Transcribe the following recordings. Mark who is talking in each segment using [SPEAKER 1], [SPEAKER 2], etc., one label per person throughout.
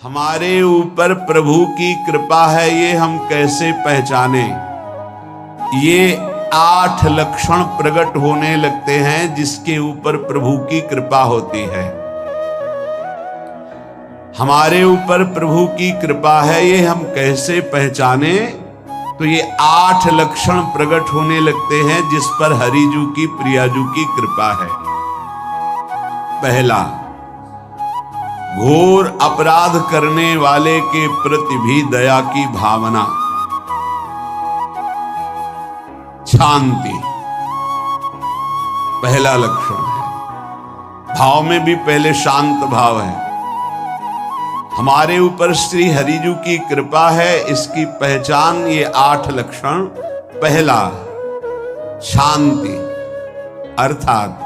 [SPEAKER 1] हमारे ऊपर प्रभु की कृपा है ये हम कैसे पहचाने। ये 8 लक्षण प्रकट होने लगते हैं जिसके ऊपर प्रभु की कृपा होती है। हमारे ऊपर प्रभु की कृपा है ये हम कैसे पहचाने, तो ये 8 लक्षण प्रकट होने लगते हैं जिस पर हरिजू की प्रियाजू की कृपा है। पहला, घोर अपराध करने वाले के प्रति भी दया की भावना, शांति पहला लक्षण है। भाव में भी पहले शांत भाव है। हमारे ऊपर श्री हरिजू की कृपा है, इसकी पहचान ये 8 लक्षण। पहला, शांति, अर्थात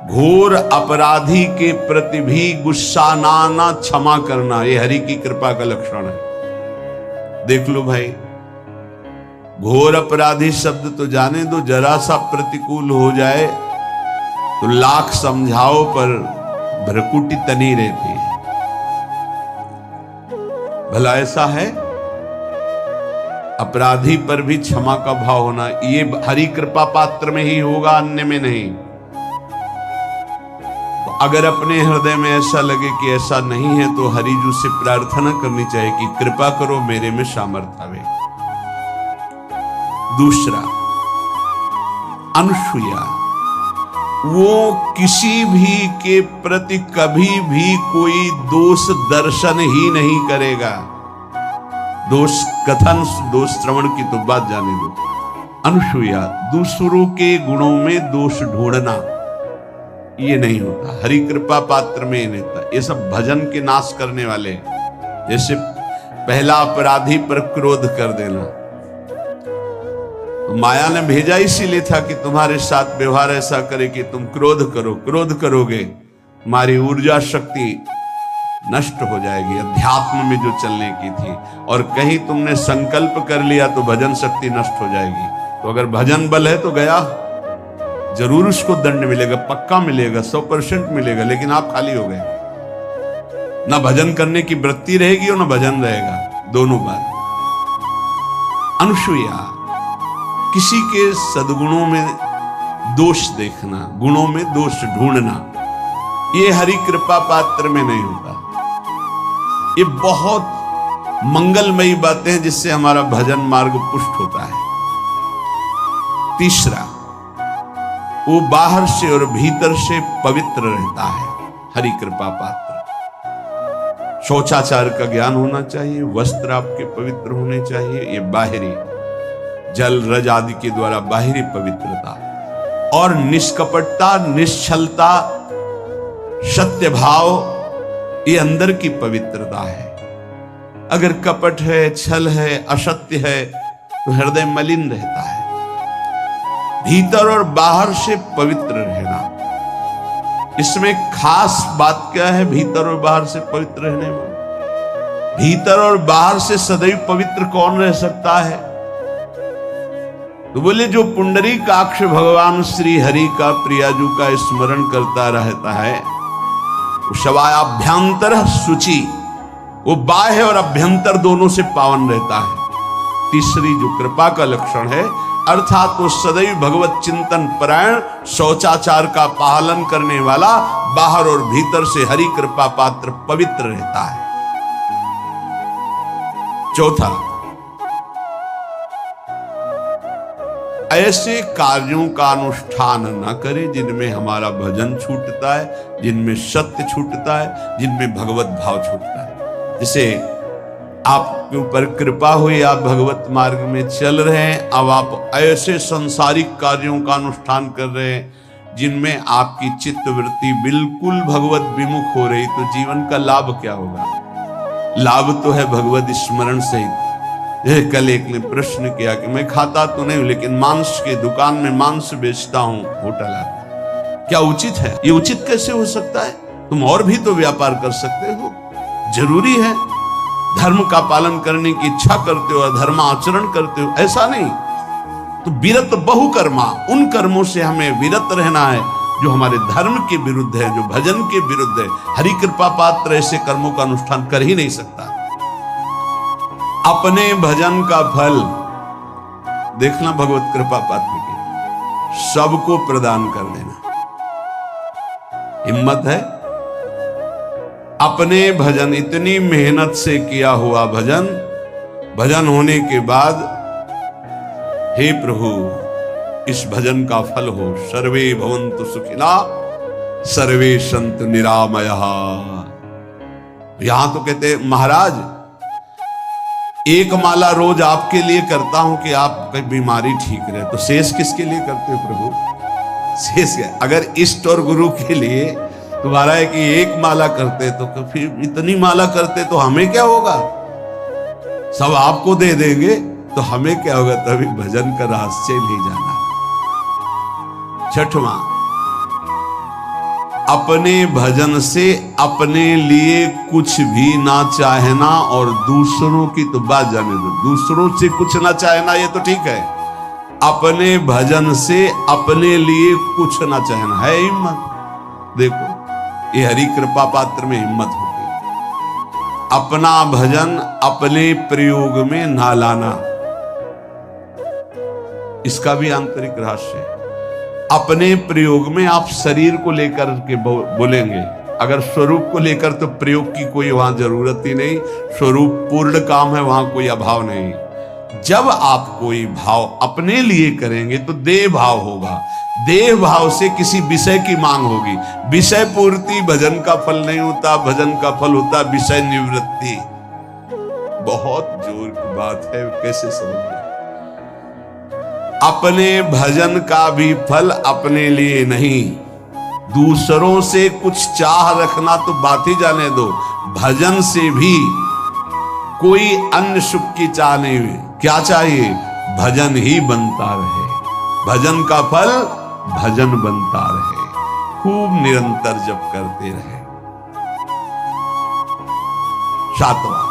[SPEAKER 1] घोर अपराधी के प्रति भी गुस्सा ना क्षमा करना, ये हरि की कृपा का लक्षण है। देख लो भाई, घोर अपराधी शब्द तो जाने दो, जरा सा प्रतिकूल हो जाए तो लाख समझाओ पर भ्रकुटी तनी रहती है। भला ऐसा है? अपराधी पर भी क्षमा का भाव होना, ये हरि कृपा पात्र में ही होगा, अन्य में नहीं। अगर अपने हृदय में ऐसा लगे कि ऐसा नहीं है तो हरिजू से प्रार्थना करनी चाहिए कि कृपा करो मेरे में सामर्थ्य आवे। दूसरा, अनुसूया, वो किसी भी के प्रति कभी भी कोई दोष दर्शन ही नहीं करेगा। दोष कथन, दोष श्रवण की तो बात जाने दो। अनुसूया, दूसरों के गुणों में दोष ढूंढना ये नहीं होता। हरि कृपा पात्र में नहीं होता। ये सब भजन के नाश करने वाले, जैसे पहला अपराधी पर क्रोध कर देना, तो माया ने भेजा इसीलिए था कि तुम्हारे साथ व्यवहार ऐसा करे कि तुम क्रोध करो। क्रोध करोगे तुम्हारी ऊर्जा शक्ति नष्ट हो जाएगी, अध्यात्म में जो चलने की थी। और कहीं तुमने संकल्प कर लिया तो भजन शक्ति नष्ट हो जाएगी। तो अगर भजन बल है तो गया, जरूर उसको दंड मिलेगा, पक्का मिलेगा, 100% मिलेगा, लेकिन आप खाली हो गए। ना भजन करने की वृत्ति रहेगी और ना भजन रहेगा, दोनों बात। अनुसूया, किसी के सद्गुणों में दोष देखना, गुणों में दोष ढूंढना, ये हरि कृपा पात्र में नहीं होता। ये बहुत मंगलमयी बातें हैं जिससे हमारा भजन मार्ग पुष्ट होता है। तीसरा, वो बाहर से और भीतर से पवित्र रहता है, हरि कृपा पात्र। शौचाचार का ज्ञान होना चाहिए, वस्त्र आपके पवित्र होने चाहिए, ये बाहरी जल रज आदि के द्वारा बाहरी पवित्रता। और निष्कपटता, निश्चलता, सत्य भाव, ये अंदर की पवित्रता है। अगर कपट है, छल है, असत्य है तो हृदय मलिन रहता है। भीतर और बाहर से पवित्र रहना, इसमें खास बात क्या है? भीतर और बाहर से पवित्र रहने में, भीतर और बाहर से सदैव पवित्र कौन रह सकता है? तो बोले जो पुंडरीकाक्ष भगवान श्री हरि का प्रियाजू का स्मरण करता रहता है, वो शवायाभ्यंतर शुचि, वो बाह्य और अभ्यंतर दोनों से पावन रहता है। तीसरी जो कृपा का लक्षण है, अर्थात वो सदैव भगवत चिंतन परायण, शौचाचार का पालन करने वाला, बाहर और भीतर से हरि कृपा पात्र पवित्र रहता है। चौथा, ऐसे कार्यों का अनुष्ठान न करे जिनमें हमारा भजन छूटता है, जिनमें सत्य छूटता है, जिनमें भगवत भाव छूटता है। जैसे आपके ऊपर कृपा हुई, आप भगवत मार्ग में चल रहे हैं, अब आप ऐसे सांसारिक कार्यों का अनुष्ठान कर रहे हैं जिनमें आपकी चित्त वृत्ति बिल्कुल भगवत विमुख हो रही, तो जीवन का लाभ क्या होगा? लाभ तो है भगवत स्मरण सहित। कल एक ने प्रश्न किया कि मैं खाता तो नहीं हूं लेकिन मांस के दुकान में मांस बेचता हूं, होटल है, क्या उचित है? ये उचित कैसे हो सकता है? तुम और भी तो व्यापार कर सकते हो। जरूरी है धर्म का पालन करने की इच्छा करते हो, धर्म आचरण करते हो, ऐसा नहीं। तो विरत बहुकर्मा, उन कर्मों से हमें विरत रहना है जो हमारे धर्म के विरुद्ध है, जो भजन के विरुद्ध है। हरि कृपा पात्र ऐसे कर्मों का अनुष्ठान कर ही नहीं सकता। अपने भजन का फल देखना भगवत कृपा पात्र की, सबको प्रदान कर देना। हिम्मत है? अपने भजन, इतनी मेहनत से किया हुआ भजन, भजन होने के बाद हे प्रभु इस भजन का फल हो, सर्वे भवन्तु सुखिना सर्वे सन्तु निरामयः। यहां तो कहते महाराज एक माला रोज आपके लिए करता हूं कि आपकी बीमारी ठीक रहे, तो शेष किसके लिए करते हो प्रभु? शेष है अगर इष्ट और गुरु के लिए तुम्हारा है कि एक माला करते तो फिर इतनी माला करते तो हमें क्या होगा? सब आपको दे देंगे तो हमें क्या होगा? तभी भजन का रहस्य ले जाना। छठवां, अपने भजन से अपने लिए कुछ भी ना चाहना और दूसरों की तो बात जाने दो, दूसरों से कुछ ना चाहना ये तो ठीक है, अपने भजन से अपने लिए कुछ ना चाहना है हिम्मत। देखो ये हरि कृपा पात्र में हिम्मत होती है। अपना भजन अपने प्रयोग में ना लाना, इसका भी आंतरिक रहस्य है। अपने प्रयोग में आप शरीर को लेकर के बोलेंगे, अगर स्वरूप को लेकर तो प्रयोग की कोई वहां जरूरत ही नहीं, स्वरूप पूर्ण काम है, वहां कोई अभाव नहीं। जब आप कोई भाव अपने लिए करेंगे तो देह भाव होगा, देह भाव से किसी विषय की मांग होगी। विषय पूर्ति भजन का फल नहीं होता, भजन का फल होता विषय निवृत्ति। बहुत जोर की बात है, कैसे समझे? अपने भजन का भी फल अपने लिए नहीं, दूसरों से कुछ चाह रखना तो बात ही जाने दो, भजन से भी कोई अन्य सुख की चाह नहीं हुई। क्या चाहिए? भजन ही बनता रहे, भजन का फल भजन बनता रहे, खूब निरंतर जप करते रहे। सातवां,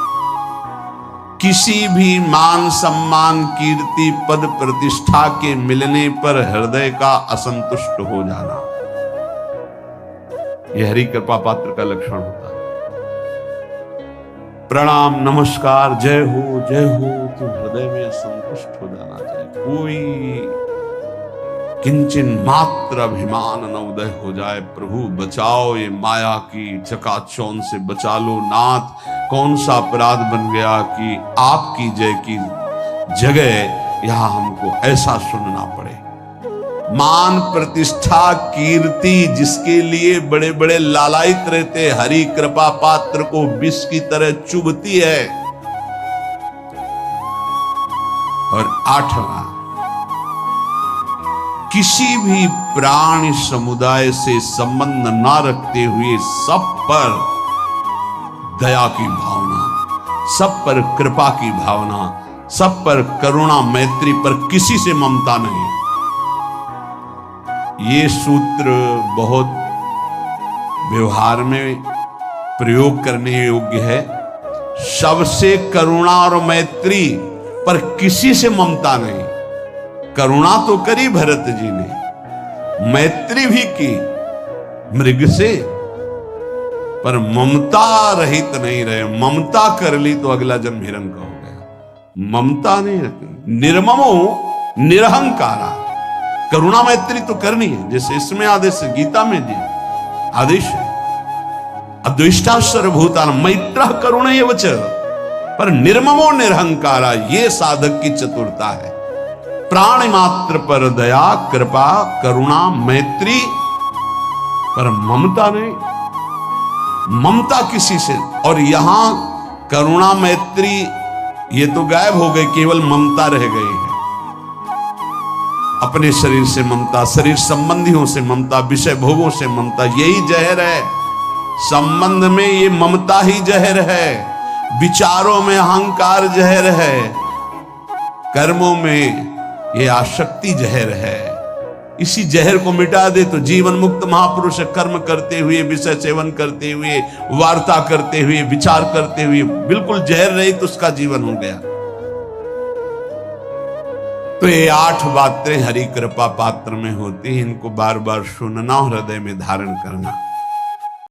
[SPEAKER 1] किसी भी मान सम्मान कीर्ति पद प्रतिष्ठा के मिलने पर हृदय का असंतुष्ट हो जाना, यह हरि कृपा पात्र का लक्षण होता है। प्रणाम नमस्कार जय हो तो हृदय में असंतुष्ट हो जाना चाहिए। कोई किंचन मात्र अभिमान न उदय हो जाए। प्रभु बचाओ, ये माया की चकाचौंध से बचा लो नाथ। कौन सा अपराध बन गया कि आपकी जय की जगह यहां हमको ऐसा सुनना पड़े। मान प्रतिष्ठा कीर्ति जिसके लिए बड़े बड़े लालायित रहते, हरि कृपा पात्र को विष की तरह चुभती है। और आठवां, किसी भी प्राणी समुदाय से संबंध ना रखते हुए सब पर दया की भावना, सब पर कृपा की भावना, सब पर करुणा मैत्री पर किसी से ममता नहीं। ये सूत्र बहुत व्यवहार में प्रयोग करने योग्य है। सबसे करुणा और मैत्री पर किसी से ममता नहीं। करुणा तो करी भरत जी ने, मैत्री भी की मृग से, पर ममता रहित नहीं रहे। ममता कर ली तो अगला जन्म हिरण का हो गया। ममता नहीं रखी। निर्ममो निरहंकारा, करुणा मैत्री तो करनी है, जैसे इसमें आदेश है, गीता में जी आदेश है, अद्वेष्टा सर्वभूतानां मैत्रः करुणैव च, पर निर्ममो निरहंकारा, ये साधक की चतुरता है। प्राणी मात्र पर दया कृपा करुणा मैत्री, पर ममता नहीं। ममता किसी से, और यहां करुणा मैत्री ये तो गायब हो गई, केवल ममता रह गई है। अपने शरीर से ममता, शरीर संबंधियों से ममता, विषय भोगों से ममता, यही जहर है। संबंध में ये ममता ही जहर है, विचारों में अहंकार जहर है, कर्मों में ये आसक्ति जहर है। इसी जहर को मिटा दे तो जीवन मुक्त महापुरुष कर्म करते हुए, विषय सेवन करते हुए, वार्ता करते हुए, विचार करते हुए, बिल्कुल जहर रही तो उसका जीवन हो गया। तो ये 8 बातें हरि कृपा पात्र में होती हैं, इनको बार बार सुनना और हृदय में धारण करना।